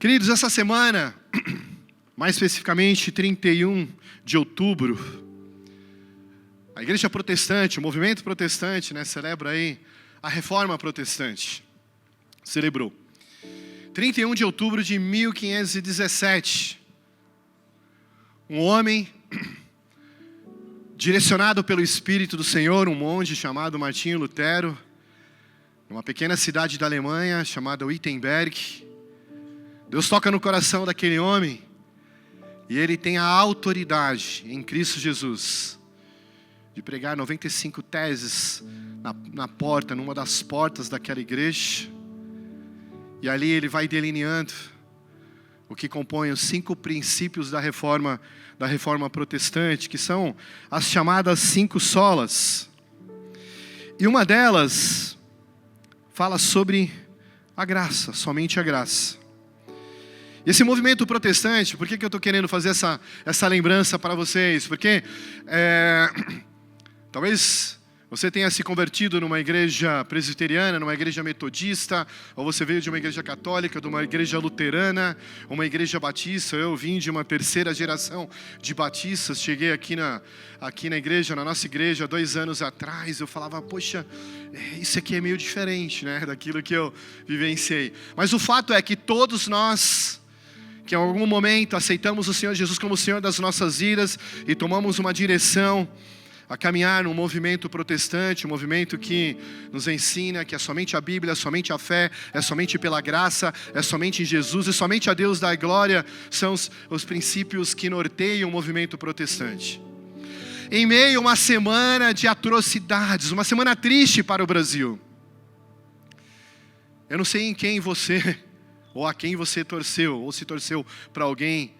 Queridos, essa semana, mais especificamente 31 de outubro, a igreja protestante, o movimento protestante, celebra aí a reforma protestante. Celebrou. 31 de outubro de 1517, um homem direcionado pelo Espírito do Senhor, um monge chamado Martinho Lutero, numa pequena cidade da Alemanha chamada Wittenberg. Deus toca no coração daquele homem e ele tem a autoridade em Cristo Jesus de pregar 95 teses na porta, numa das portas daquela igreja. E ali ele vai delineando o que compõe os 5 princípios da reforma protestante, que são as chamadas 5 solas. E uma delas fala sobre a graça, somente a graça. Esse movimento protestante, por que eu estou querendo fazer essa lembrança para vocês? Porque talvez você tenha se convertido numa igreja presbiteriana, numa igreja metodista, ou você veio de uma igreja católica, de uma igreja luterana, uma igreja batista. Eu vim de uma 3ª geração de batistas, cheguei aqui na igreja, na nossa igreja, 2 anos atrás. Eu falava, poxa, isso aqui é meio diferente, daquilo que eu vivenciei. Mas o fato é que todos nós, que em algum momento aceitamos o Senhor Jesus como o Senhor das nossas vidas e tomamos uma direção a caminhar num movimento protestante, um movimento que nos ensina que é somente a Bíblia, é somente a fé, é somente pela graça, é somente em Jesus e somente a Deus da glória, são os princípios que norteiam o movimento protestante. Em meio a uma semana de atrocidades, uma semana triste para o Brasil. Eu não sei em quem você, ou a quem você torceu, ou se torceu para alguém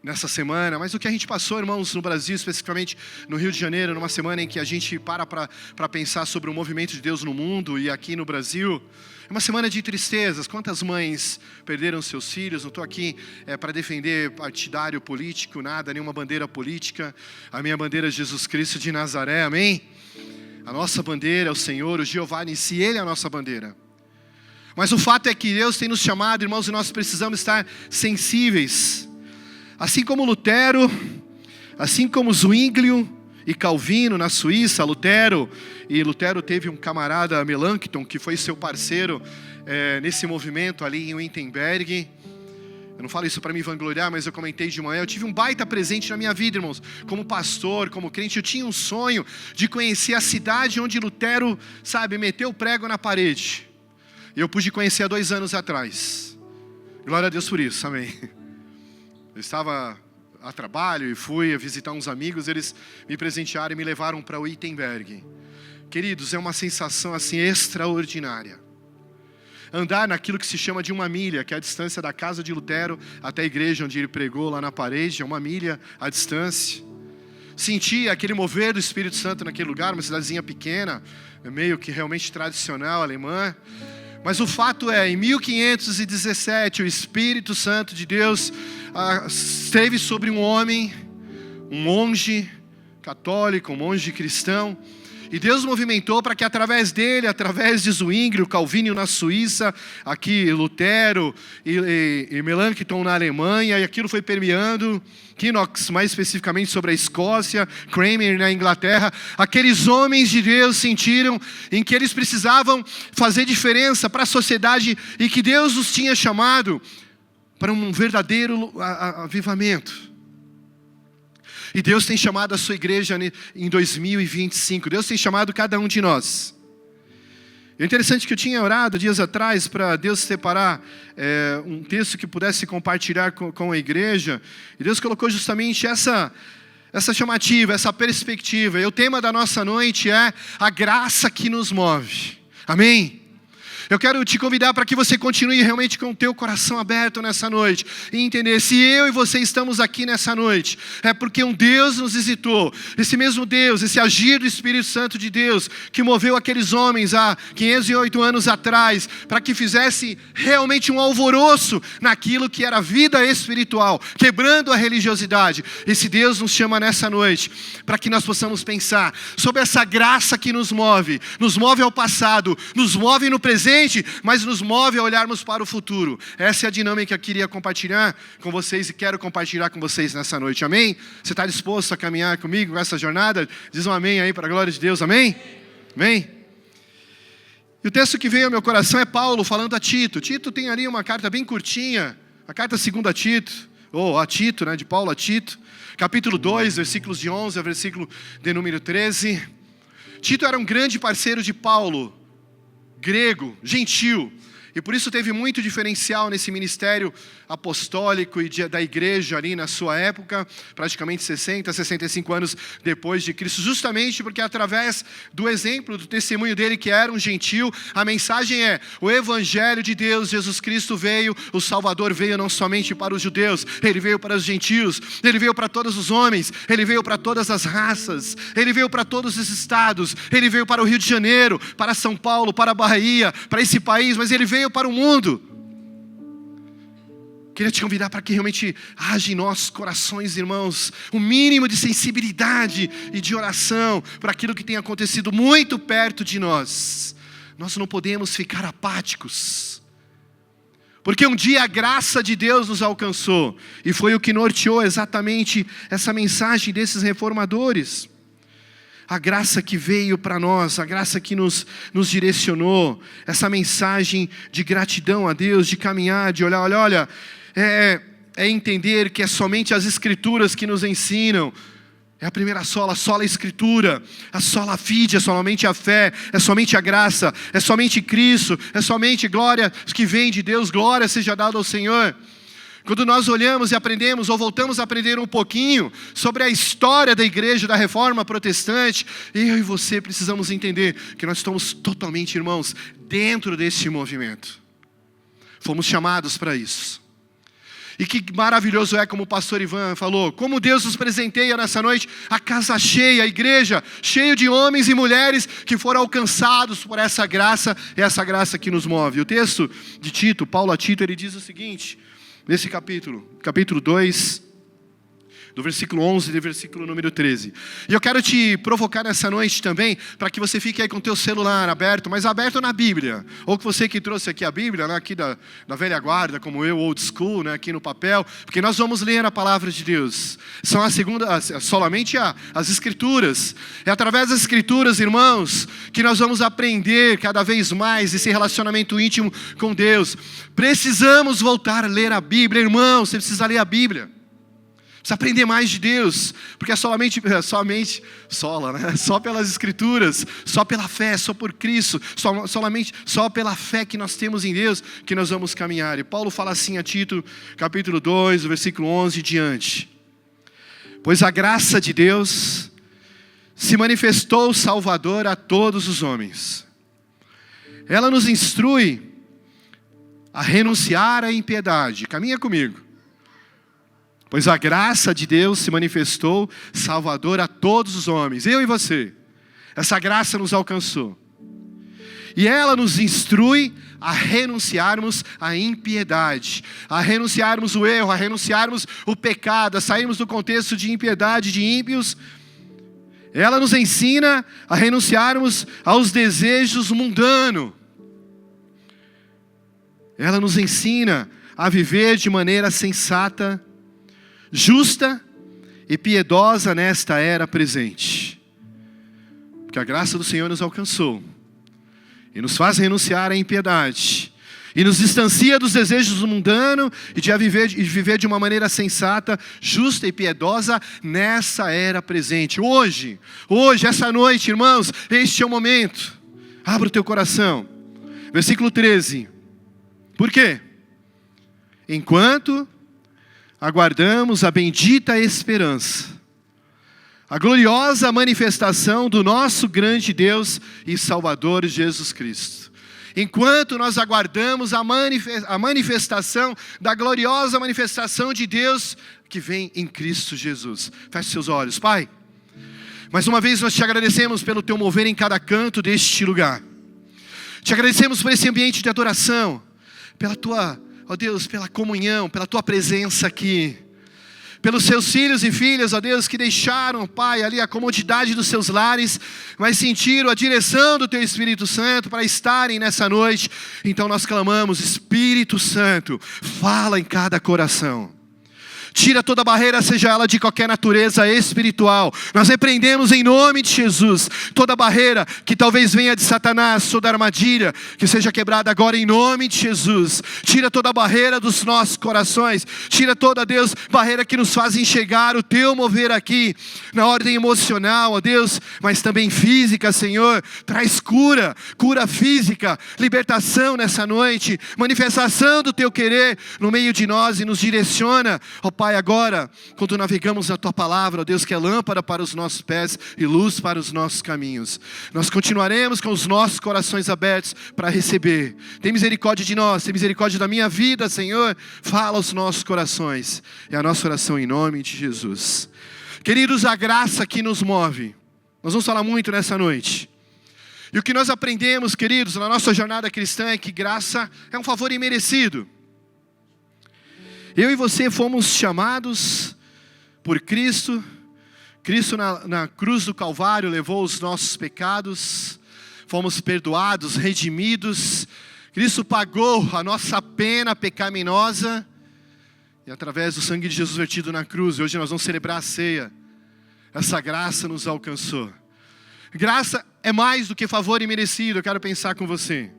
nessa semana, mas o que a gente passou, irmãos, no Brasil, especificamente no Rio de Janeiro, numa semana em que a gente para pensar sobre o movimento de Deus no mundo e aqui no Brasil, é uma semana de tristezas. Quantas mães perderam seus filhos? Não estou aqui para defender partidário político, nada, nenhuma bandeira política. A minha bandeira é Jesus Cristo de Nazaré, amém? A nossa bandeira é o Senhor, o Jeová Nissi, Ele é a nossa bandeira. Mas o fato é que Deus tem nos chamado, irmãos, e nós precisamos estar sensíveis. Assim como Lutero, assim como Zwinglio e Calvino na Suíça, Lutero teve um camarada, Melanchthon, que foi seu parceiro nesse movimento ali em Wittenberg. Eu não falo isso para me vangloriar, mas eu comentei de manhã, eu tive um baita presente na minha vida, irmãos. Como pastor, como crente, eu tinha um sonho de conhecer a cidade onde Lutero, meteu o prego na parede. E eu pude conhecer há 2 anos atrás. Glória a Deus por isso, amém. Eu estava a trabalho e fui visitar uns amigos, eles me presentearam e me levaram para Wittenberg. Queridos, é uma sensação assim extraordinária. Andar naquilo que se chama de 1 milha, que é a distância da casa de Lutero até a igreja onde ele pregou lá na parede, é 1 milha a distância. Sentir aquele mover do Espírito Santo naquele lugar, uma cidadezinha pequena, meio que realmente tradicional, alemã. Mas o fato é, em 1517, o Espírito Santo de Deus esteve sobre um homem, um monge católico, um monge cristão, e Deus movimentou para que através dele, através de Zwinglio, Calvino na Suíça, aqui Lutero e Melanchthon na Alemanha, e aquilo foi permeando, Knox mais especificamente sobre a Escócia, Cranmer na Inglaterra, aqueles homens de Deus sentiram em que eles precisavam fazer diferença para a sociedade e que Deus os tinha chamado para um verdadeiro avivamento. E Deus tem chamado a sua igreja em 2025. Deus tem chamado cada um de nós. É interessante que eu tinha orado dias atrás para Deus separar um texto que pudesse compartilhar com a igreja. E Deus colocou justamente essa chamativa, essa perspectiva. E o tema da nossa noite é a graça que nos move. Amém? Eu quero te convidar para que você continue realmente com o teu coração aberto nessa noite. E entender, se eu e você estamos aqui nessa noite, é porque um Deus nos visitou. Esse mesmo Deus, esse agir do Espírito Santo de Deus, que moveu aqueles homens há 508 anos atrás, para que fizesse realmente um alvoroço naquilo que era vida espiritual, quebrando a religiosidade. Esse Deus nos chama nessa noite, para que nós possamos pensar sobre essa graça que nos move ao passado, nos move no presente, presente, mas nos move a olharmos para o futuro. Essa é a dinâmica que eu queria compartilhar com vocês e quero compartilhar com vocês nessa noite, amém? Você está disposto a caminhar comigo nessa jornada? Diz um amém aí para a glória de Deus, amém? Amém? E o texto que veio ao meu coração é Paulo falando a Tito. Tito tem ali uma carta bem curtinha, a carta 2 a Tito, ou a Tito, né, de Paulo a Tito, capítulo 2, versículos de 11 a versículo de número 13. Tito era um grande parceiro de Paulo, grego, gentil, e por isso teve muito diferencial nesse ministério apostólico e da igreja ali na sua época, praticamente 60, 65 anos depois de Cristo, justamente porque através do exemplo, do testemunho dele, que era um gentil, a mensagem é: o evangelho de Deus, Jesus Cristo veio, o Salvador veio não somente para os judeus, ele veio para os gentios, ele veio para todos os homens, ele veio para todas as raças, ele veio para todos os estados, ele veio para o Rio de Janeiro, para São Paulo, para a Bahia, para esse país, mas ele veio para o mundo. Queria te convidar para que realmente haja em nossos corações, irmãos, um mínimo de sensibilidade e de oração para aquilo que tem acontecido muito perto de nós. Nós não podemos ficar apáticos, porque um dia a graça de Deus nos alcançou, e foi o que norteou exatamente essa mensagem desses reformadores. A graça que veio para nós, a graça que nos direcionou, essa mensagem de gratidão a Deus, de caminhar, de olhar, olha, é entender que é somente as Escrituras que nos ensinam. É a primeira sola a Escritura, a sola fide, é somente a fé, é somente a graça, é somente Cristo, é somente glória que vem de Deus, glória seja dada ao Senhor. Quando nós olhamos e aprendemos, ou voltamos a aprender um pouquinho sobre a história da igreja, da reforma protestante, eu e você precisamos entender que nós estamos totalmente, irmãos, dentro desse movimento. Fomos chamados para isso. E que maravilhoso é, como o pastor Ivan falou, como Deus nos presenteia nessa noite, a casa cheia, a igreja cheia de homens e mulheres que foram alcançados por essa graça, é essa graça que nos move. O texto de Tito, Paulo a Tito, ele diz o seguinte, nesse capítulo 2, do versículo 11 e do versículo número 13. E eu quero te provocar nessa noite também, para que você fique aí com o teu celular aberto, mas aberto na Bíblia. Ou que você que trouxe aqui a Bíblia, né, aqui da velha guarda, como eu, old school, né, aqui no papel, porque nós vamos ler a palavra de Deus. São somente as Escrituras. É através das Escrituras, irmãos, que nós vamos aprender cada vez mais esse relacionamento íntimo com Deus. Precisamos voltar a ler a Bíblia, irmão, você precisa ler a Bíblia. Precisa aprender mais de Deus, porque é só pelas Escrituras, só pela fé, só por Cristo, só pela fé que nós temos em Deus, que nós vamos caminhar. E Paulo fala assim a Tito, capítulo 2, versículo 11 e diante. Pois a graça de Deus se manifestou salvador a todos os homens. Ela nos instrui a renunciar à impiedade. Caminha comigo. Pois a graça de Deus se manifestou salvador a todos os homens, eu e você. Essa graça nos alcançou. E ela nos instrui a renunciarmos à impiedade, a renunciarmos o erro, a renunciarmos o pecado, a sairmos do contexto de impiedade, de ímpios. Ela nos ensina a renunciarmos aos desejos mundanos. Ela nos ensina a viver de maneira sensata, justa e piedosa nesta era presente. Porque a graça do Senhor nos alcançou e nos faz renunciar à impiedade, e nos distancia dos desejos mundanos e de viver de uma maneira sensata, justa e piedosa nessa era presente. Hoje, essa noite, irmãos, este é o momento. Abra o teu coração. Versículo 13. Por quê? Enquanto aguardamos a bendita esperança, a gloriosa manifestação do nosso grande Deus e Salvador Jesus Cristo. Enquanto nós aguardamos a manifestação da gloriosa manifestação de Deus que vem em Cristo Jesus. Feche seus olhos. Pai, mais uma vez nós te agradecemos pelo teu mover em cada canto deste lugar. Te agradecemos por esse ambiente de adoração, pela tua, ó Deus, pela comunhão, pela tua presença aqui. pelos seus filhos e filhas, ó Deus, que deixaram, Pai, ali a comodidade dos seus lares, mas sentiram a direção do Teu Espírito Santo para estarem nessa noite. Então nós clamamos: Espírito Santo, fala em cada coração. Tira toda barreira, seja ela de qualquer natureza espiritual. Nós repreendemos em nome de Jesus toda barreira que talvez venha de Satanás, toda armadilha, que seja quebrada agora em nome de Jesus. Tira toda barreira dos nossos corações. Tira toda, Deus, barreira que nos faz enxergar o Teu mover aqui, na ordem emocional, ó Deus, mas também física, Senhor. Traz cura, cura física, libertação nessa noite, manifestação do Teu querer no meio de nós e nos direciona, ó Pai, agora, quando navegamos na Tua palavra, ó Deus, que é lâmpada para os nossos pés e luz para os nossos caminhos. Nós continuaremos com os nossos corações abertos para receber. Tem misericórdia de nós, tem misericórdia da minha vida, Senhor. Fala aos nossos corações. É a nossa oração em nome de Jesus. Queridos, a graça que nos move. Nós vamos falar muito nessa noite. E o que nós aprendemos, queridos, na nossa jornada cristã é que graça é um favor imerecido. Eu e você fomos chamados por Cristo. Cristo na cruz do Calvário levou os nossos pecados. Fomos perdoados, redimidos. Cristo pagou a nossa pena pecaminosa. E através do sangue de Jesus vertido na cruz, hoje nós vamos celebrar a ceia. Essa graça nos alcançou. Graça é mais do que favor imerecido, eu quero pensar com você.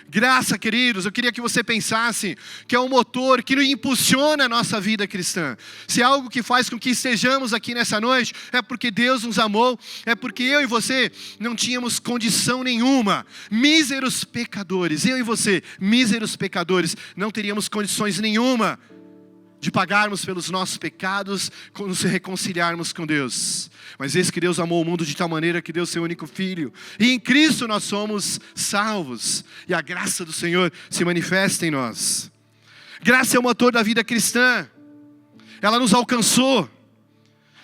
Graça, queridos, eu queria que você pensasse que é um motor que impulsiona a nossa vida cristã. Se é algo que faz com que estejamos aqui nessa noite, é porque Deus nos amou, é porque eu e você não tínhamos condição nenhuma. Míseros pecadores, eu e você, míseros pecadores, não teríamos condições nenhuma de pagarmos pelos nossos pecados, nos reconciliarmos com Deus. Mas eis que Deus amou o mundo de tal maneira que deu seu único Filho. E em Cristo nós somos salvos. E a graça do Senhor se manifesta em nós. Graça é o motor da vida cristã. Ela nos alcançou.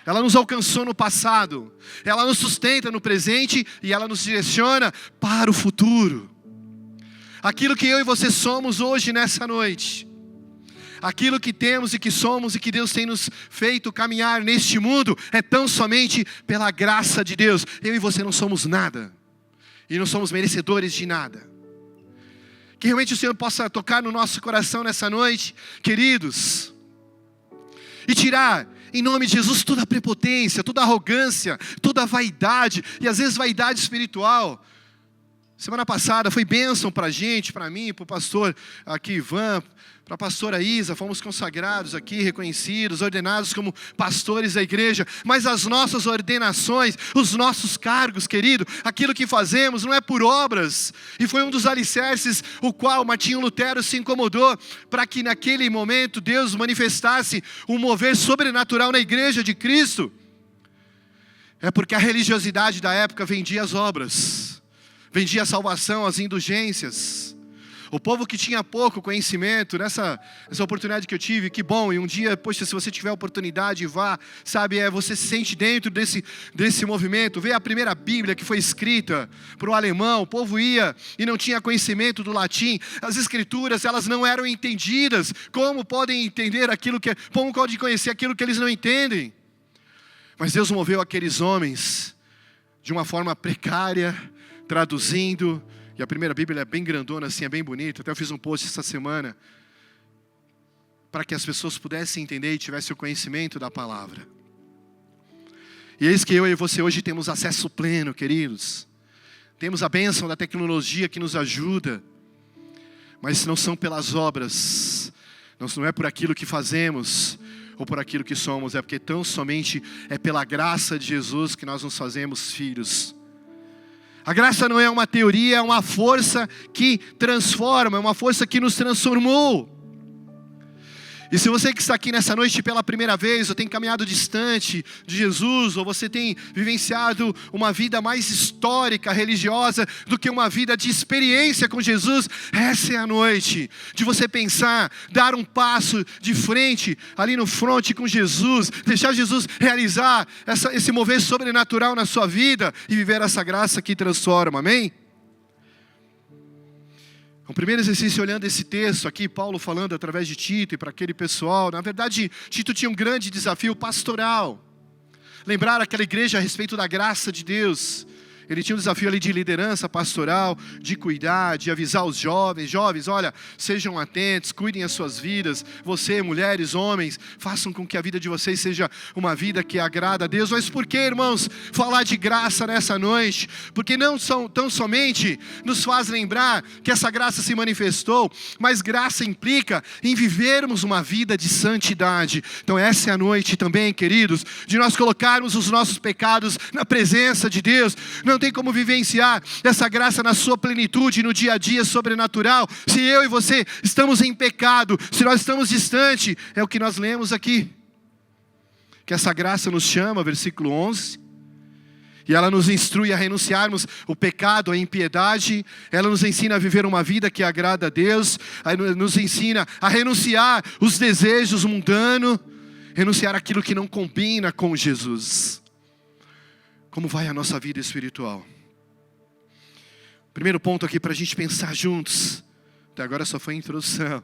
Ela nos alcançou no passado. Ela nos sustenta no presente e ela nos direciona para o futuro. Aquilo que eu e você somos hoje nessa noite, aquilo que temos e que somos e que Deus tem nos feito caminhar neste mundo, é tão somente pela graça de Deus. Eu e você não somos nada. E não somos merecedores de nada. Que realmente o Senhor possa tocar no nosso coração nessa noite, queridos. E tirar, em nome de Jesus, toda a prepotência, toda a arrogância, toda a vaidade. E às vezes vaidade espiritual. Semana passada foi bênção para a gente, para mim, para o pastor aqui Ivan, para a pastora Isa. Fomos consagrados aqui, reconhecidos, ordenados como pastores da igreja. Mas as nossas ordenações, os nossos cargos, querido, aquilo que fazemos não é por obras. E foi um dos alicerces o qual Martinho Lutero se incomodou para que naquele momento Deus manifestasse um mover sobrenatural na igreja de Cristo. É porque a religiosidade da época vendia as obras. Vendia a salvação, as indulgências. O povo que tinha pouco conhecimento, nessa oportunidade que eu tive, que bom, e um dia, poxa, se você tiver oportunidade, vá, sabe, você se sente dentro desse movimento. Vê a primeira Bíblia que foi escrita para o alemão, o povo ia e não tinha conhecimento do latim, as escrituras, elas não eram entendidas. Como podem entender como podem conhecer aquilo que eles não entendem? Mas Deus moveu aqueles homens de uma forma precária, traduzindo, e a primeira Bíblia é bem grandona, assim, é bem bonita. Até eu fiz um post essa semana, para que as pessoas pudessem entender e tivessem o conhecimento da palavra. E eis que eu e você hoje temos acesso pleno, queridos. Temos a bênção da tecnologia que nos ajuda, mas não são pelas obras, não é por aquilo que fazemos, ou por aquilo que somos, é porque tão somente é pela graça de Jesus que nós nos fazemos filhos. A graça não é uma teoria, é uma força que transforma, é uma força que nos transformou. E se você que está aqui nessa noite pela primeira vez, ou tem caminhado distante de Jesus, ou você tem vivenciado uma vida mais histórica, religiosa, do que uma vida de experiência com Jesus, essa é a noite de você pensar, dar um passo de frente, ali no fronte com Jesus, deixar Jesus realizar esse mover sobrenatural na sua vida, e viver essa graça que transforma, amém? O primeiro exercício, olhando esse texto aqui, Paulo falando através de Tito e para aquele pessoal. Na verdade, Tito tinha um grande desafio pastoral. Lembrar aquela igreja a respeito da graça de Deus. Ele tinha um desafio ali de liderança pastoral, de cuidar, de avisar os jovens. Jovens, olha, sejam atentos, cuidem as suas vidas. Você, mulheres, homens, façam com que a vida de vocês seja uma vida que agrada a Deus. Mas por que, irmãos, falar de graça nessa noite? Porque não tão somente nos faz lembrar que essa graça se manifestou, mas graça implica em vivermos uma vida de santidade. Então essa é a noite também, queridos, de nós colocarmos os nossos pecados na presença de Deus. Não tem como vivenciar essa graça na sua plenitude, no dia a dia sobrenatural, se eu e você estamos em pecado, se nós estamos distante. É o que nós lemos aqui, que essa graça nos chama, versículo 11, e ela nos instrui a renunciarmos o pecado, a impiedade. Ela nos ensina a viver uma vida que agrada a Deus, nos ensina a renunciar os desejos mundanos, renunciar aquilo que não combina com Jesus. Como vai a nossa vida espiritual? Primeiro ponto aqui para a gente pensar juntos, até agora só foi a introdução,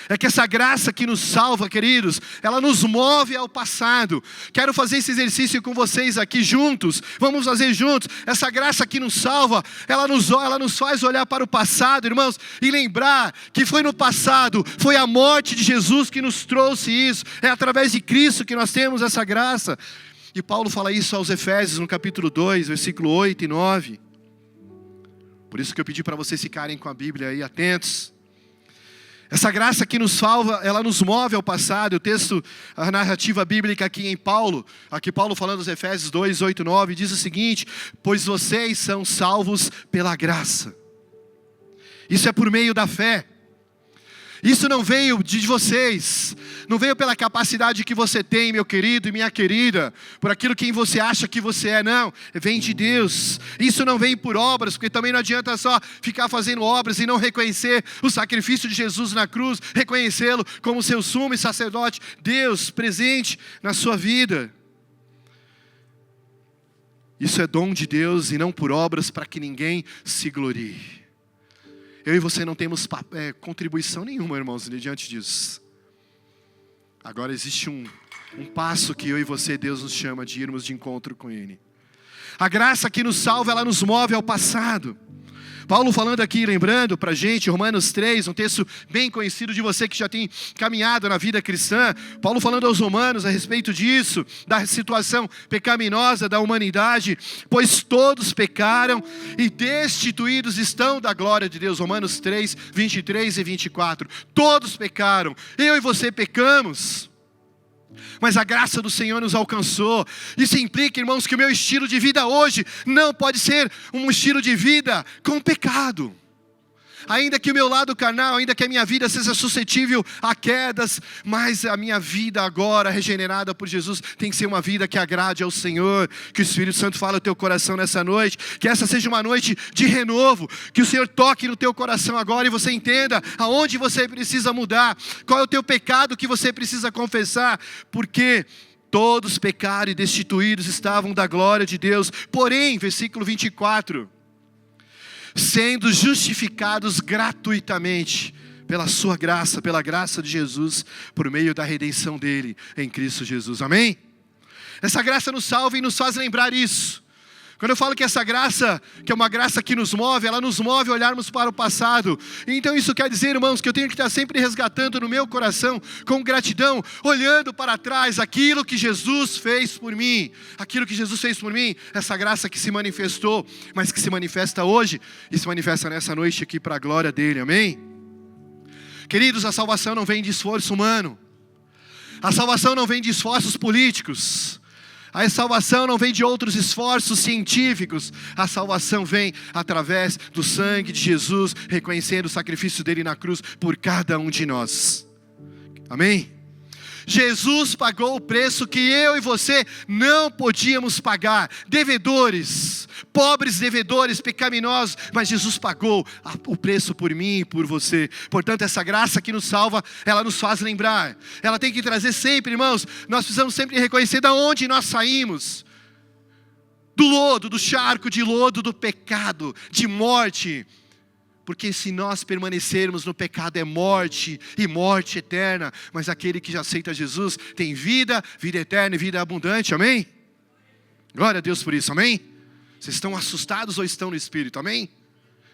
é que essa graça que nos salva, queridos, ela nos move ao passado. Quero fazer esse exercício com vocês aqui juntos, vamos fazer juntos. Essa graça que nos salva, ela nos faz olhar para o passado, irmãos, e lembrar que foi no passado, foi a morte de Jesus que nos trouxe isso, é através de Cristo que nós temos essa graça. E Paulo fala isso aos Efésios no capítulo 2, versículo 8 e 9. Por isso que eu pedi para vocês ficarem com a Bíblia aí atentos. Essa graça que nos salva, ela nos move ao passado. O texto, a narrativa bíblica aqui Paulo falando aos Efésios 2, 8 e 9, diz o seguinte: pois vocês são salvos pela graça. Isso é por meio da fé. Isso não veio de vocês, não veio pela capacidade que você tem, meu querido e minha querida, por aquilo que você acha que você é, não, vem de Deus. Isso não vem por obras, porque também não adianta só ficar fazendo obras e não reconhecer o sacrifício de Jesus na cruz, reconhecê-lo como seu sumo e sacerdote, Deus presente na sua vida. Isso é dom de Deus e não por obras, para que ninguém se glorie. Eu e você não temos contribuição nenhuma, irmãos, diante disso. Agora existe um passo que eu e você, Deus nos chama de irmos de encontro com Ele. A graça que nos salva, ela nos move ao passado. Paulo falando aqui, lembrando para a gente, Romanos 3, um texto bem conhecido de você que já tem caminhado na vida cristã. Paulo falando aos romanos a respeito disso, da situação pecaminosa da humanidade. Pois todos pecaram e destituídos estão da glória de Deus. Romanos 3, 23 e 24. Todos pecaram, eu e você pecamos. Mas a graça do Senhor nos alcançou. Isso implica, irmãos, que o meu estilo de vida hoje não pode ser um estilo de vida com pecado. Ainda que o meu lado carnal, ainda que a minha vida seja suscetível a quedas, mas a minha vida agora, regenerada por Jesus, tem que ser uma vida que agrade ao Senhor. Que o Espírito Santo fale ao teu coração nessa noite, que essa seja uma noite de renovo, que o Senhor toque no teu coração agora e você entenda aonde você precisa mudar, qual é o teu pecado que você precisa confessar, porque todos pecaram e destituídos estavam da glória de Deus. Porém, versículo 24, sendo justificados gratuitamente pela sua graça, pela graça de Jesus, por meio da redenção dele em Cristo Jesus. Amém? Essa graça nos salva e nos faz lembrar isso. Quando eu falo que essa graça, que é uma graça que nos move, ela nos move a olharmos para o passado. Então isso quer dizer, irmãos, que eu tenho que estar sempre resgatando no meu coração, com gratidão, olhando para trás aquilo que Jesus fez por mim. Aquilo que Jesus fez por mim, essa graça que se manifestou, mas que se manifesta hoje, e se manifesta nessa noite aqui para a glória dele, amém? Queridos, a salvação não vem de esforço humano. A salvação não vem de esforços políticos. A salvação não vem de outros esforços científicos. A salvação vem através do sangue de Jesus, reconhecendo o sacrifício dele na cruz por cada um de nós. Amém? Jesus pagou o preço que eu e você não podíamos pagar. Devedores, pobres devedores, pecaminosos, mas Jesus pagou o preço por mim e por você. Portanto, essa graça que nos salva, ela nos faz lembrar. Ela tem que trazer sempre, irmãos, nós precisamos sempre reconhecer de onde nós saímos. Do lodo, do charco de lodo, do pecado, de morte. Porque se nós permanecermos no pecado é morte, e morte eterna. Mas aquele que já aceita Jesus tem vida, vida eterna e vida abundante, amém? Glória a Deus por isso, amém? Vocês estão assustados ou estão no Espírito, amém?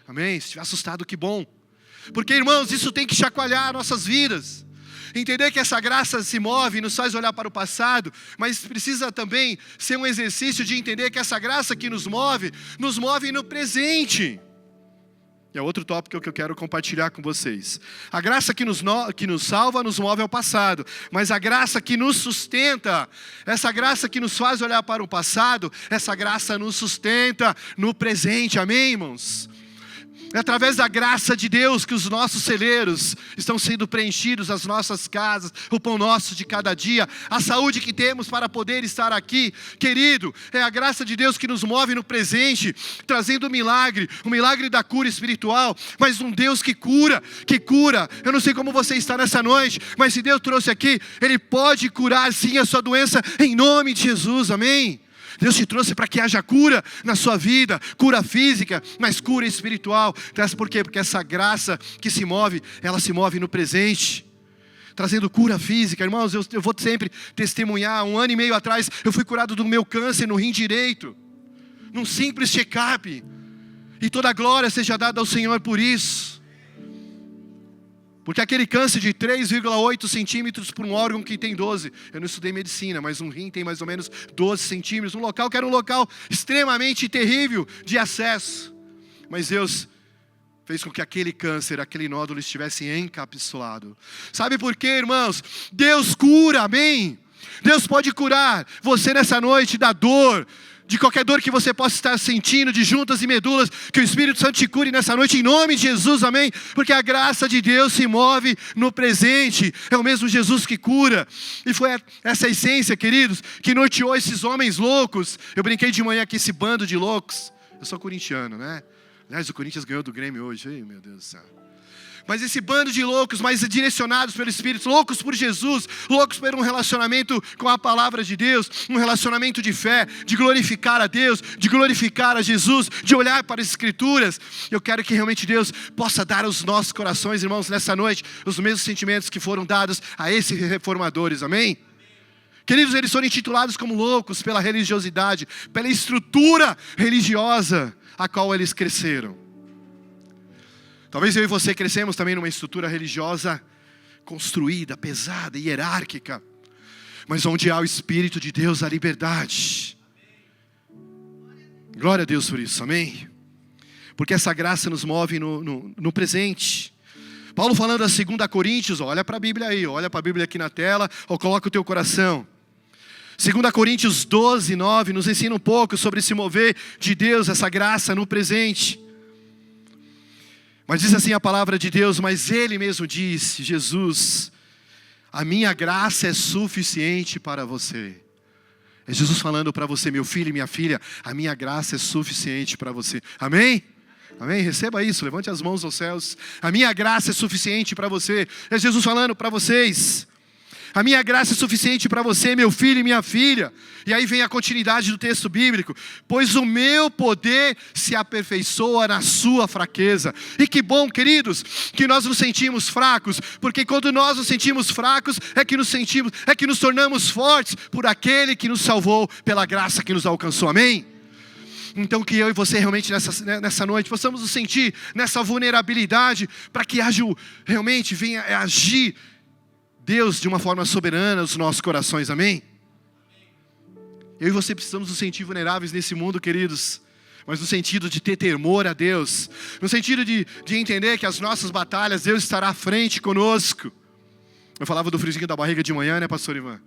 Amém, se estiver assustado, que bom. Porque, irmãos, isso tem que chacoalhar nossas vidas. Entender que essa graça se move, nos faz olhar para o passado, mas precisa também ser um exercício de entender que essa graça que nos move no presente. É outro tópico que eu quero compartilhar com vocês. A graça que nos salva, nos move ao passado. Mas a graça que nos sustenta, essa graça que nos faz olhar para o passado, essa graça nos sustenta no presente. Amém, irmãos? É através da graça de Deus que os nossos celeiros estão sendo preenchidos, as nossas casas, o pão nosso de cada dia, a saúde que temos para poder estar aqui. Querido, é a graça de Deus que nos move no presente, trazendo o milagre da cura espiritual, mas um Deus que cura. Eu não sei como você está nessa noite, mas se Deus trouxe aqui, Ele pode curar sim a sua doença, em nome de Jesus, amém? Deus te trouxe para que haja cura na sua vida, cura física, mas cura espiritual. Por quê? Porque essa graça que se move, ela se move no presente, trazendo cura física. Irmãos, eu vou sempre testemunhar. 1 ano e meio atrás, eu fui curado do meu câncer no rim direito, num simples check-up, e toda a glória seja dada ao Senhor por isso. Porque aquele câncer de 3,8 centímetros por um órgão que tem 12. Eu não estudei medicina, mas um rim tem mais ou menos 12 centímetros. Um local que era um local extremamente terrível de acesso. Mas Deus fez com que aquele câncer, aquele nódulo estivesse encapsulado. Sabe por quê, irmãos? Deus cura, amém? Deus pode curar você nessa noite da dor, de qualquer dor que você possa estar sentindo, de juntas e medulas, que o Espírito Santo te cure nessa noite, em nome de Jesus, amém? Porque a graça de Deus se move no presente, é o mesmo Jesus que cura, e foi essa essência, queridos, que norteou esses homens loucos. Eu brinquei de manhã aqui, esse bando de loucos. Eu sou corintiano, né? Aliás, o Corinthians ganhou do Grêmio hoje, ai meu Deus do céu. Mas esse bando de loucos, mas direcionados pelo Espírito, loucos por Jesus, loucos por um relacionamento com a palavra de Deus, um relacionamento de fé, de glorificar a Deus, de glorificar a Jesus, de olhar para as Escrituras. Eu quero que realmente Deus possa dar aos nossos corações, irmãos, nessa noite, os mesmos sentimentos que foram dados a esses reformadores, amém? Queridos, eles foram intitulados como loucos pela religiosidade, pela estrutura religiosa a qual eles cresceram. Talvez eu e você crescemos também numa estrutura religiosa construída, pesada, hierárquica, mas onde há o Espírito de Deus, a liberdade. Glória a Deus por isso, amém? Porque essa graça nos move no presente. Paulo falando a 2 Coríntios, olha para a Bíblia aí, olha para a Bíblia aqui na tela, ou coloca o teu coração. 2 Coríntios 12, 9, nos ensina um pouco sobre se mover de Deus, essa graça no presente. Mas diz assim a palavra de Deus, mas Ele mesmo disse, Jesus, a minha graça é suficiente para você. É Jesus falando para você, meu filho e minha filha, a minha graça é suficiente para você. Amém? Amém? Receba isso, levante as mãos aos céus. A minha graça é suficiente para você. É Jesus falando para vocês. A minha graça é suficiente para você, meu filho e minha filha. E aí vem a continuidade do texto bíblico. Pois o meu poder se aperfeiçoa na sua fraqueza. E que bom, queridos, que nós nos sentimos fracos. Porque quando nós nos sentimos fracos, é que nos tornamos fortes por aquele que nos salvou, pela graça que nos alcançou. Amém? Então que eu e você realmente nessa noite possamos nos sentir nessa vulnerabilidade, para que realmente venha agir Deus de uma forma soberana nos nossos corações, amém? Eu e você precisamos nos sentir vulneráveis nesse mundo, queridos, mas no sentido de ter temor a Deus, no sentido de entender que as nossas batalhas, Deus estará à frente conosco. Eu falava do friozinho da barriga de manhã, né, pastor Ivan?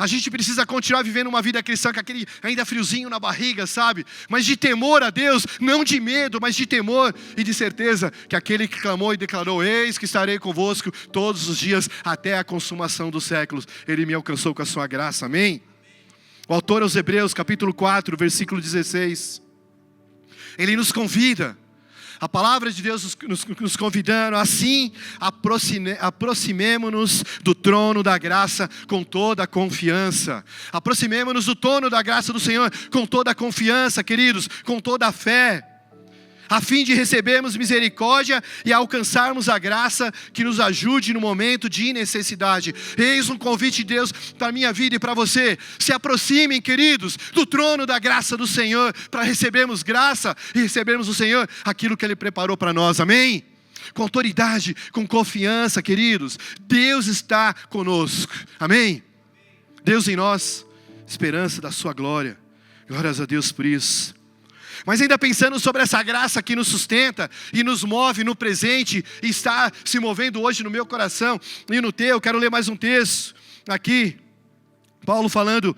A gente precisa continuar vivendo uma vida cristã com aquele ainda friozinho na barriga, sabe? Mas de temor a Deus, não de medo, mas de temor e de certeza que aquele que clamou e declarou, eis que estarei convosco todos os dias até a consumação dos séculos. Ele me alcançou com a sua graça, amém? O autor aos Hebreus, capítulo 4, versículo 16. Ele nos convida. A palavra de Deus nos convidando, assim aproximemo-nos do trono da graça com toda a confiança. Aproximemo-nos do trono da graça do Senhor com toda a confiança, queridos, com toda a fé. a fim de recebermos misericórdia e alcançarmos a graça que nos ajude no momento de necessidade. Eis um convite de Deus para a minha vida e para você. Se aproximem, queridos, do trono da graça do Senhor, para recebermos graça e recebermos do Senhor aquilo que Ele preparou para nós, amém? Com autoridade, com confiança, queridos, Deus está conosco, amém? Deus em nós, esperança da sua glória, glórias a Deus por isso. Mas ainda pensando sobre essa graça que nos sustenta e nos move no presente, e está se movendo hoje no meu coração e no teu, quero ler mais um texto aqui, Paulo falando,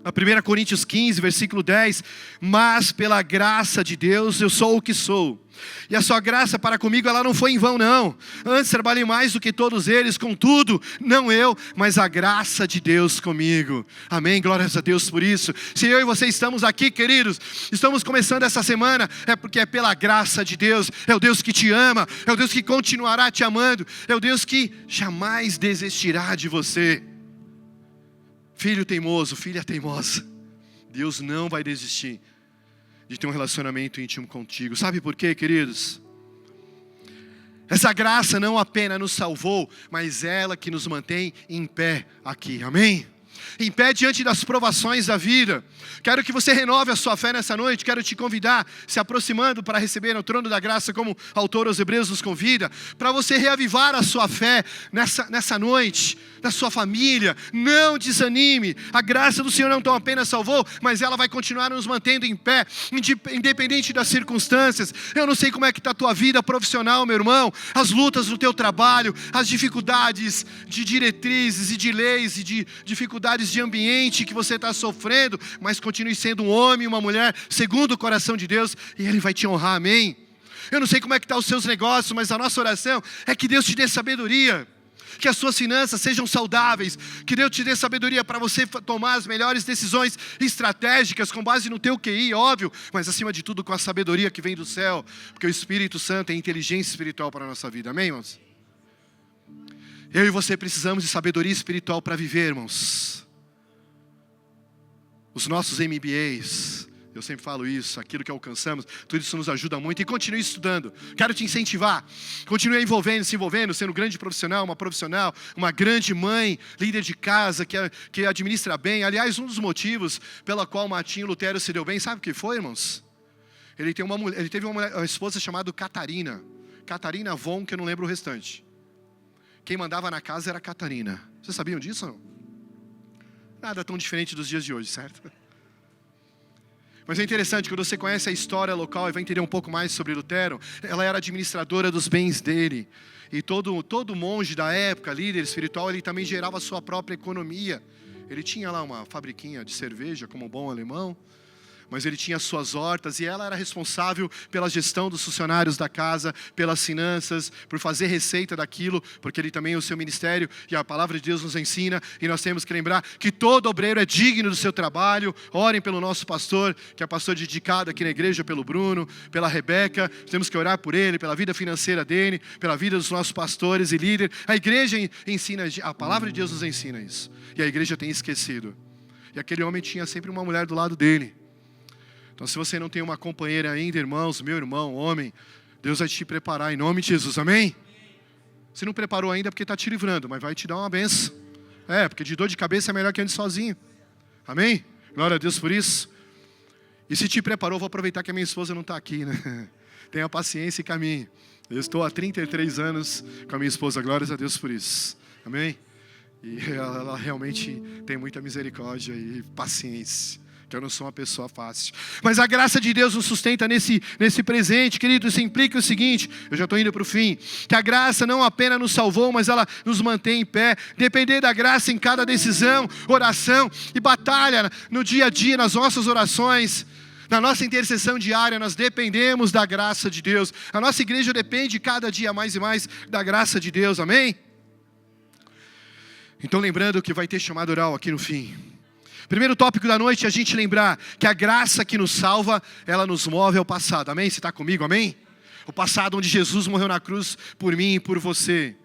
a 1 Coríntios 15, versículo 10, mas pela graça de Deus eu sou o que sou, e a sua graça para comigo ela não foi em vão não, antes trabalhei mais do que todos eles, contudo, não eu, mas a graça de Deus comigo, amém, glórias a Deus por isso. Se eu e você estamos aqui, queridos, estamos começando essa semana, é porque é pela graça de Deus, é o Deus que te ama, é o Deus que continuará te amando, é o Deus que jamais desistirá de você. Filho teimoso, filha teimosa, Deus não vai desistir de ter um relacionamento íntimo contigo. Sabe por quê, queridos? Essa graça não apenas nos salvou, mas ela que nos mantém em pé aqui, amém? Em pé diante das provações da vida. Quero que você renove a sua fé nessa noite. Quero te convidar, se aproximando para receber o trono da graça, como o autor aos Hebreus nos convida, para você reavivar a sua fé nessa noite, da sua família. Não desanime. A graça do Senhor não tão apenas salvou, mas ela vai continuar nos mantendo em pé, independente das circunstâncias. Eu não sei como é que está a tua vida profissional, meu irmão, as lutas do teu trabalho, as dificuldades de diretrizes e de leis e de dificuldades de ambiente que você está sofrendo, mas continue sendo um homem e uma mulher segundo o coração de Deus, e Ele vai te honrar, amém? Eu não sei como é que estão os seus negócios, mas a nossa oração é que Deus te dê sabedoria, que as suas finanças sejam saudáveis, que Deus te dê sabedoria para você tomar as melhores decisões estratégicas com base no teu QI, óbvio, mas acima de tudo com a sabedoria que vem do céu, porque o Espírito Santo é inteligência espiritual para a nossa vida, amém, irmãos? Eu e você precisamos de sabedoria espiritual para viver, irmãos. Os nossos MBAs, eu sempre falo isso, aquilo que alcançamos, tudo isso nos ajuda muito, e continue estudando. Quero te incentivar, continue se envolvendo, sendo um grande profissional, uma grande mãe, líder de casa, que administra bem. Aliás, um dos motivos pela qual Martinho Lutero se deu bem, sabe o que foi, irmãos? Ele teve uma esposa chamada Catarina Von, que eu não lembro o restante. Quem mandava na casa era Catarina. Vocês sabiam disso ou não? Nada tão diferente dos dias de hoje, certo? Mas é interessante, quando você conhece a história local e vai entender um pouco mais sobre Lutero, ela era administradora dos bens dele. E todo monge da época, líder espiritual, ele também gerava a sua própria economia. Ele tinha lá uma fabriquinha de cerveja, como um bom alemão, mas ele tinha suas hortas, e ela era responsável pela gestão dos funcionários da casa, pelas finanças, por fazer receita daquilo, porque ele também é o seu ministério, e a palavra de Deus nos ensina, e nós temos que lembrar que todo obreiro é digno do seu trabalho. Orem pelo nosso pastor, que é pastor dedicado aqui na igreja, pelo Bruno, pela Rebeca, temos que orar por ele, pela vida financeira dele, pela vida dos nossos pastores e líderes. A igreja ensina, a palavra de Deus nos ensina isso, e a igreja tem esquecido. E aquele homem tinha sempre uma mulher do lado dele. Então, se você não tem uma companheira ainda, irmãos, meu irmão, homem, Deus vai te preparar em nome de Jesus, amém? Se não preparou ainda é porque está te livrando, mas vai te dar uma benção. Porque de dor de cabeça é melhor que ande sozinho, amém? Glória a Deus por isso. E se te preparou, vou aproveitar que a minha esposa não está aqui, né? Tenha paciência e caminhe. Eu estou há 33 anos com a minha esposa, glórias a Deus por isso, amém? E ela realmente tem muita misericórdia e paciência, que eu não sou uma pessoa fácil. Mas a graça de Deus nos sustenta nesse presente, querido. Isso implica o seguinte, eu já estou indo para o fim, que a graça não apenas nos salvou, mas ela nos mantém em pé. Depender da graça em cada decisão, oração e batalha no dia a dia, nas nossas orações, na nossa intercessão diária, nós dependemos da graça de Deus. A nossa igreja depende cada dia mais e mais da graça de Deus, amém? Então, lembrando que vai ter chamado oral aqui no fim. Primeiro tópico da noite é a gente lembrar que a graça que nos salva, ela nos move ao passado, amém? Você está comigo, amém? O passado onde Jesus morreu na cruz por mim e por você.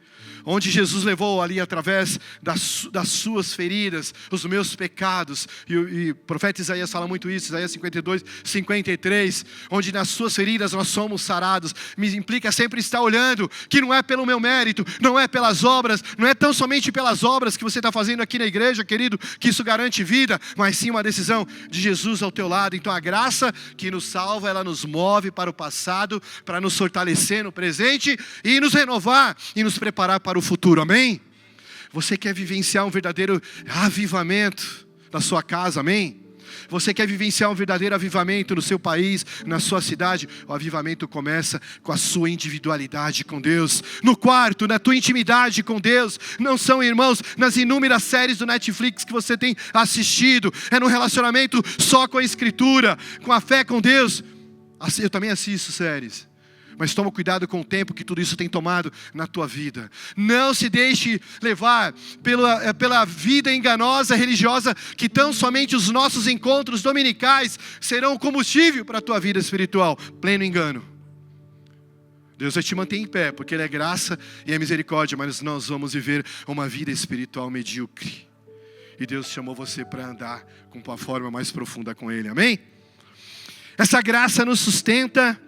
onde Jesus levou ali através das suas feridas, os meus pecados, e o profeta Isaías fala muito isso, Isaías 52, 53, onde nas suas feridas nós somos sarados. Me implica sempre estar olhando que não é pelo meu mérito, não é pelas obras, não é tão somente pelas obras que você está fazendo aqui na igreja, querido, que isso garante vida, mas sim uma decisão de Jesus ao teu lado. Então a graça que nos salva, ela nos move para o passado, para nos fortalecer no presente e nos renovar e nos preparar para o futuro, amém? Você quer vivenciar um verdadeiro avivamento na sua casa, amém? Você quer vivenciar um verdadeiro avivamento no seu país, na sua cidade? O avivamento começa com a sua individualidade com Deus, no quarto, na tua intimidade com Deus. Não são, irmãos, nas inúmeras séries do Netflix que você tem assistido, é no relacionamento só com a Escritura, com a fé com Deus. Eu também assisto séries, mas toma cuidado com o tempo que tudo isso tem tomado na tua vida. Não se deixe levar pela vida enganosa, religiosa, que tão somente os nossos encontros dominicais serão combustível para a tua vida espiritual. Pleno engano. Deus vai te manter em pé, porque Ele é graça e é misericórdia, mas nós vamos viver uma vida espiritual medíocre. E Deus chamou você para andar com uma forma mais profunda com Ele, amém? Essa graça nos sustenta,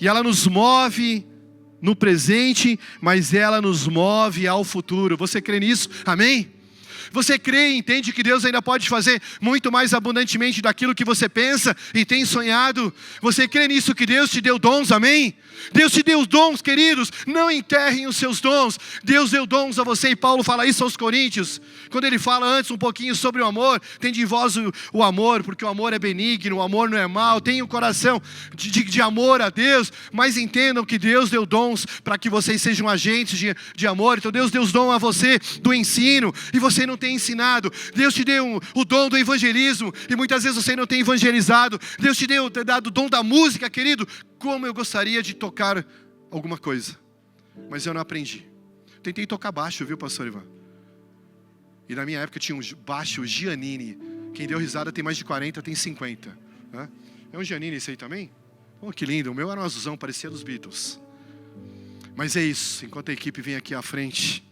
e ela nos move no presente, mas ela nos move ao futuro. Você crê nisso? Amém? Você crê e entende que Deus ainda pode fazer muito mais abundantemente daquilo que você pensa e tem sonhado? Você crê nisso, que Deus te deu dons, amém? Deus te deu dons, queridos, não enterrem os seus dons. Deus deu dons a você, e Paulo fala isso aos Coríntios, quando ele fala antes um pouquinho sobre o amor. Tende em vós o amor, porque o amor é benigno, o amor não é mau. Tenha um coração de amor a Deus, mas entendam que Deus deu dons para que vocês sejam agentes de amor. Então Deus deu dom a você do ensino, e você não tem ensinado. Deus te deu o dom do evangelismo, e muitas vezes você não tem evangelizado. Deus te deu dado o dom da música, querido. Como eu gostaria de tocar alguma coisa, mas eu não aprendi. Tentei tocar baixo, viu, pastor Ivan? E na minha época tinha um baixo Giannini. Quem deu risada tem mais de 40, tem 50. Né? É um Giannini esse aí também? Oh, que lindo, o meu era um azulzão, parecia dos Beatles. Mas é isso, enquanto a equipe vem aqui à frente,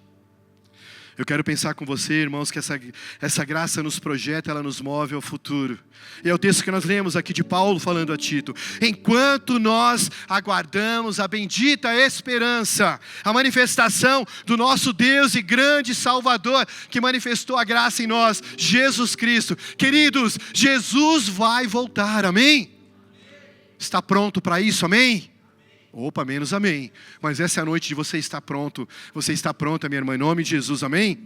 eu quero pensar com você, irmãos, que essa graça nos projeta, ela nos move ao futuro. E é o texto que nós lemos aqui de Paulo falando a Tito. Enquanto nós aguardamos a bendita esperança, a manifestação do nosso Deus e grande Salvador, que manifestou a graça em nós, Jesus Cristo. Queridos, Jesus vai voltar, amém? Está pronto para isso, amém? Opa, menos amém. Mas essa é a noite de você estar pronto. Você está pronta, minha irmã, em nome de Jesus, amém?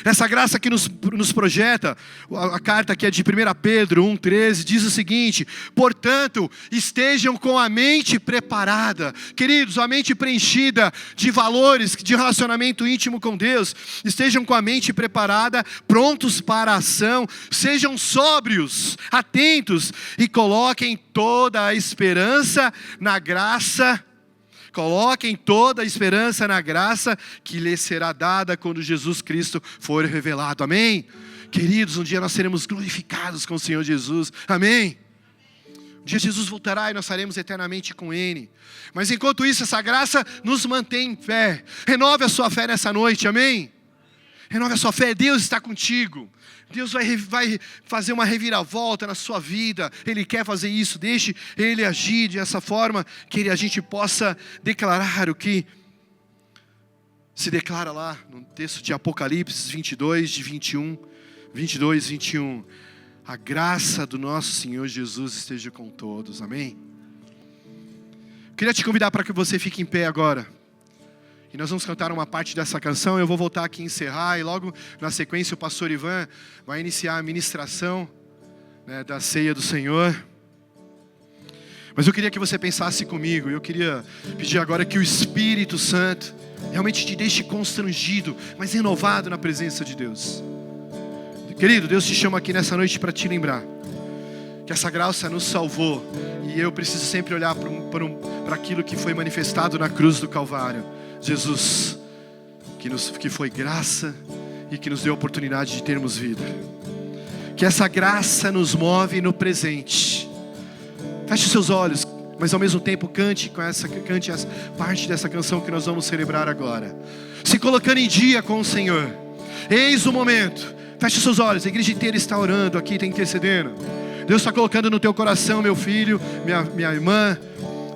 Essa graça que nos projeta, a carta que é de 1 Pedro 1,13, diz o seguinte: portanto, estejam com a mente preparada. Queridos, a mente preenchida de valores, de relacionamento íntimo com Deus. Estejam com a mente preparada, prontos para a ação. Sejam sóbrios, atentos, e coloquem toda a esperança na graça. Coloquem toda a esperança na graça que lhes será dada quando Jesus Cristo for revelado, amém? Queridos, um dia nós seremos glorificados com o Senhor Jesus, amém? Um dia Jesus voltará e nós estaremos eternamente com Ele. Mas enquanto isso, essa graça nos mantém em fé. Renove a sua fé nessa noite, amém? Renove a sua fé, Deus está contigo. Deus vai fazer uma reviravolta na sua vida. Ele quer fazer isso. Deixe Ele agir dessa forma, que a gente possa declarar o que se declara lá no texto de Apocalipse 22, de 22, 21. A graça do nosso Senhor Jesus esteja com todos, amém? Queria te convidar para que você fique em pé agora. E nós vamos cantar uma parte dessa canção. Eu vou voltar aqui e encerrar. E logo na sequência o pastor Ivan vai iniciar a ministração, né, da ceia do Senhor. Mas eu queria que você pensasse comigo. Eu queria pedir agora que o Espírito Santo realmente te deixe constrangido, mas renovado na presença de Deus. Querido, Deus te chama aqui nessa noite para te lembrar que essa graça nos salvou. E eu preciso sempre olhar para aquilo que foi manifestado na cruz do Calvário. Jesus, que foi graça e que nos deu a oportunidade de termos vida. Que essa graça nos move no presente. Feche os seus olhos, mas ao mesmo tempo cante essa parte dessa canção que nós vamos celebrar agora. Se se colocando em dia com o Senhor. Eis o momento. Feche os seus olhos, a igreja inteira está orando aqui, está intercedendo. Deus está colocando no teu coração, meu filho, minha irmã,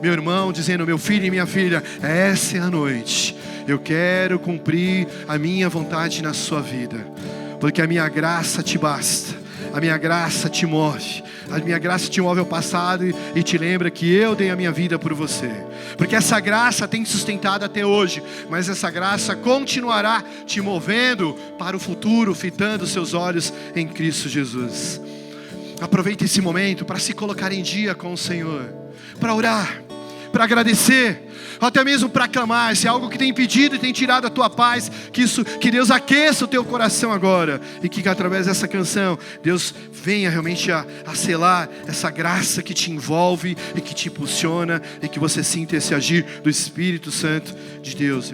meu irmão, dizendo: meu filho e minha filha, essa é a noite. Eu quero cumprir a minha vontade na sua vida, porque a minha graça te basta, a minha graça te move, a minha graça te move ao passado e te lembra que eu dei a minha vida por você. Porque essa graça tem te sustentado até hoje, mas essa graça continuará te movendo para o futuro, fitando seus olhos em Cristo Jesus. Aproveite esse momento para se colocar em dia com o Senhor, para orar, para agradecer, até mesmo para clamar. Se é algo que tem impedido e tem tirado a tua paz, que Deus aqueça o teu coração agora, e que através dessa canção Deus venha realmente a selar essa graça que te envolve e que te impulsiona, e que você sinta esse agir do Espírito Santo de Deus.